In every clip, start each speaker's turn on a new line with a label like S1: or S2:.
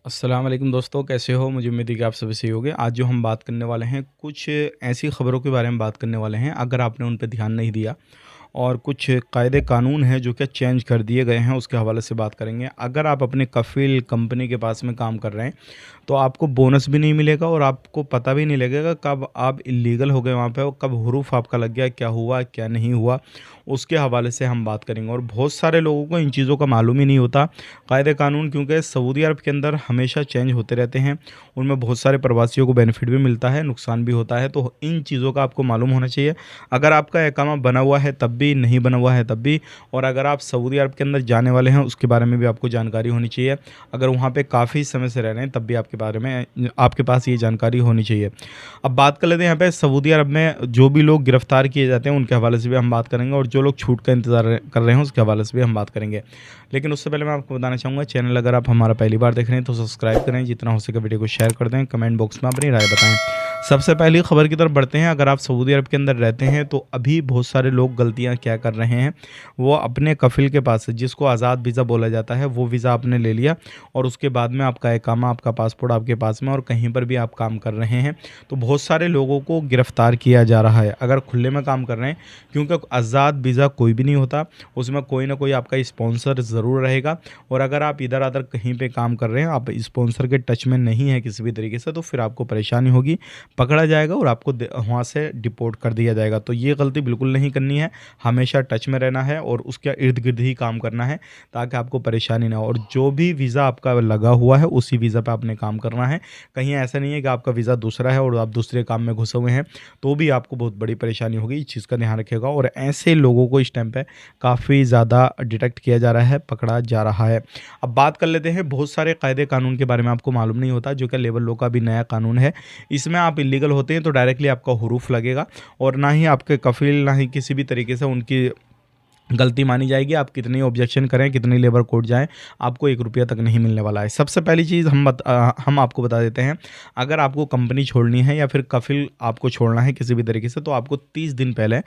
S1: अस्सलाम वालेकुम दोस्तों, कैसे हो? मुझे उम्मीद है कि आप सभी सही होंगे। आज जो हम बात करने वाले हैं, कुछ ऐसी खबरों के बारे में बात करने वाले हैं, अगर आपने उन पे ध्यान नहीं दिया और कुछ कायदे कानून हैं जो कि चेंज कर दिए गए हैं, उसके हवाले से बात करेंगे। अगर आप अपने कफ़ील कंपनी के पास में काम कर रहे हैं, तो आपको बोनस भी नहीं मिलेगा और आपको पता भी नहीं लगेगा कब आप इल्लीगल हो गए वहाँ पे और कब हुरूफ आपका लग गया, क्या हुआ, क्या नहीं हुआ, उसके हवाले से हम बात करेंगे। और बहुत सारे लोगों को इन चीज़ों का मालूम ही नहीं होता, कायदे कानून, क्योंकि सऊदी अरब के अंदर हमेशा चेंज होते रहते हैं। उनमें बहुत सारे प्रवासियों को बेनिफिट भी मिलता है, नुकसान भी होता है, तो इन चीज़ों का आपको मालूम होना चाहिए। अगर आपका इकामा बना हुआ है तब भी, नहीं बना हुआ है तब भी, और अगर आप सऊदी अरब के अंदर जाने वाले हैं उसके बारे में भी आपको जानकारी होनी चाहिए। अगर वहाँ पे काफ़ी समय से रह रहे हैं तब भी आपके बारे में आपके पास ये जानकारी होनी चाहिए। अब बात कर लेते हैं यहाँ पे सऊदी अरब में जो भी लोग गिरफ्तार किए जाते हैं उनके हवाले से भी हम बात करेंगे, और जो लोग छूट का इंतज़ार कर रहे हैं उसके हवाले से भी हम बात करेंगे। लेकिन उससे पहले मैं आपको बताना चाहूँगा, चैनल अगर आप हमारा पहली बार देख रहे हैं तो सब्सक्राइब करें, जितना हो सके वीडियो को शेयर कर दें, कमेंट बॉक्स में अपनी राय बताएं। सबसे पहली खबर की तरफ बढ़ते हैं। अगर आप सऊदी अरब के अंदर रहते हैं तो अभी बहुत सारे लोग गलतियां क्या कर रहे हैं, वो अपने कफिल के पास से, जिसको आज़ाद वीज़ा बोला जाता है, वो वीज़ा आपने ले लिया और उसके बाद में आपका इकामा, आपका पासपोर्ट आपके पास में और कहीं पर भी आप काम कर रहे हैं, तो बहुत सारे लोगों को गिरफ्तार किया जा रहा है अगर खुले में काम कर रहे हैं। क्योंकि आज़ाद वीज़ा कोई भी नहीं होता, उसमें कोई ना कोई आपका स्पॉन्सर ज़रूर रहेगा, और अगर आप इधर उधर कहीं पे काम कर रहे हैं, आप स्पॉन्सर के टच में नहीं है किसी भी तरीके से, तो फिर आपको परेशानी होगी, पकड़ा जाएगा और आपको वहाँ से डिपोर्ट कर दिया जाएगा। तो ये गलती बिल्कुल नहीं करनी है, हमेशा टच में रहना है और उसके इर्द गिर्द ही काम करना है ताकि आपको परेशानी ना हो। और जो भी वीज़ा आपका लगा हुआ है उसी वीज़ा पे आपने काम करना है। कहीं ऐसा नहीं है कि आपका वीज़ा दूसरा है और आप दूसरे काम में घुसे हुए हैं, तो भी आपको बहुत बड़ी परेशानी होगी। इस चीज़ का ध्यान रखिएगा। और ऐसे लोगों को इस टाइम पे काफ़ी ज़्यादा डिटेक्ट किया जा रहा है, पकड़ा जा रहा है। अब बात कर लेते हैं, बहुत सारे कायदे कानून के बारे में आपको मालूम नहीं होता, जो कि लेबर लॉ का भी नया कानून है। इसमें आप इल्लीगल होते हैं तो डायरेक्टली आपका हुरूफ लगेगा और ना ही आपके कफील, ना ही किसी भी तरीके से उनकी गलती मानी जाएगी। आप कितनी ऑब्जेक्शन करें, कितनी लेबर कोर्ट जाएं, आपको 1 रुपया तक नहीं मिलने वाला है। सबसे पहली चीज़ हम आपको बता देते हैं, अगर आपको कंपनी छोड़नी है या फिर कफिल आपको छोड़ना है किसी भी तरीके से, तो आपको 30 दिन पहले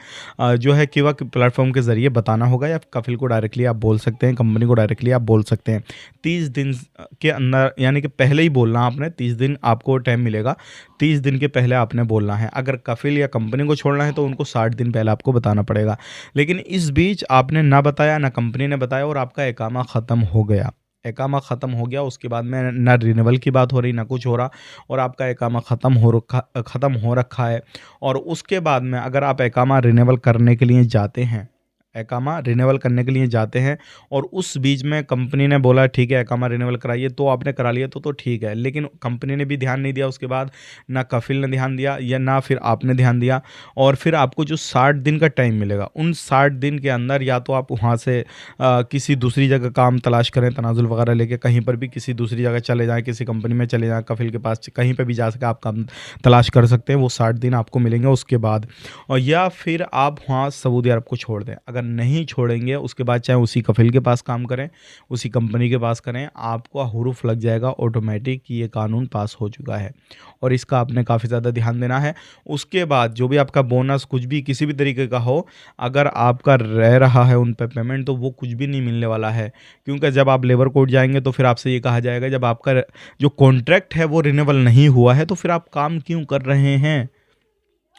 S1: जो है किवा प्लेटफॉर्म के ज़रिए बताना होगा, या कफिल को डायरेक्टली आप बोल सकते हैं, कंपनी को डायरेक्टली आप बोल सकते हैं। 30 दिन के अंदर, यानी कि पहले ही बोलना आपने, 30 दिन आपको टाइम मिलेगा, 30 दिन के पहले आपने बोलना है। अगर कफिल या कंपनी को छोड़ना है तो उनको 60 दिन पहले आपको बताना पड़ेगा। लेकिन इस बीच आपने ना बताया, ना कंपनी ने बताया और आपका इकामा ख़त्म हो गया, इकामा ख़त्म हो गया, उसके बाद में ना रिन्यूअल की बात हो रही, ना कुछ हो रहा, और आपका इकामा ख़त्म हो रखा है। और उसके बाद में अगर आप इकामा रिन्यूअल करने के लिए जाते हैं, इकामा रिन्यूअल करने के लिए जाते हैं और उस बीच में कंपनी ने बोला ठीक है इकामा रिन्यूअल कराइए, तो आपने करा लिया तो ठीक है। लेकिन कंपनी ने भी ध्यान नहीं दिया, उसके बाद ना कफिल ने ध्यान दिया या ना फिर आपने ध्यान दिया, और फिर आपको जो 60 दिन का टाइम मिलेगा, उन 60 दिन के अंदर या तो आप वहाँ से किसी दूसरी जगह काम तलाश करें, तनाजुल वगैरह लेके कहीं पर भी किसी दूसरी जगह चले जाएँ, किसी कंपनी में चले जाएँ, कफिल के पास कहीं पर भी जा सके आप काम तलाश कर सकते हैं। वो 60 दिन आपको मिलेंगे उसके बाद, और या फिर आप वहाँ सऊदी अरब को छोड़ दें। अगर नहीं छोड़ेंगे उसके बाद चाहे उसी कफिल के पास काम करें, उसी कंपनी के पास करें, आपको हुरूफ लग जाएगा ऑटोमेटिक कि ये कानून पास हो चुका है, और इसका आपने काफ़ी ज़्यादा ध्यान देना है। उसके बाद जो भी आपका बोनस कुछ भी किसी भी तरीके का हो, अगर आपका रह रहा है उन पे पेमेंट, तो वो कुछ भी नहीं मिलने वाला है। क्योंकि जब आप लेबर कोर्ट जाएंगे तो फिर आपसे ये कहा जाएगा, जब आपका जो कॉन्ट्रैक्ट है वो रिन्यूअल नहीं हुआ है तो फिर आप काम क्यों कर रहे हैं।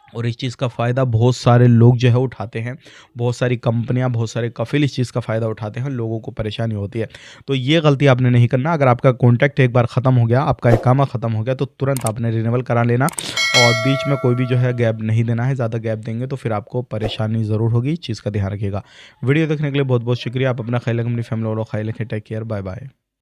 S1: और इस चीज़ का फ़ायदा बहुत सारे लोग जो है उठाते हैं, बहुत सारी कंपनियां, बहुत सारे कफिल इस चीज़ का फ़ायदा उठाते हैं, लोगों को परेशानी होती है। तो ये गलती आपने नहीं करना। अगर आपका कॉन्ट्रैक्ट एक बार ख़त्म हो गया, आपका इकामा ख़त्म हो गया, तो तुरंत आपने रिन्यूअल करा लेना और बीच में कोई भी जो है गैप नहीं देना है। ज़्यादा गैप देंगे तो फिर आपको परेशानी ज़रूर होगी, इस चीज़ का ध्यान रखिएगा। वीडियो देखने के लिए बहुत बहुत शुक्रिया। आप अपना ख्याल रखें, अपनी फैमिली वालों का ख्याल रखें। Take care, bye bye.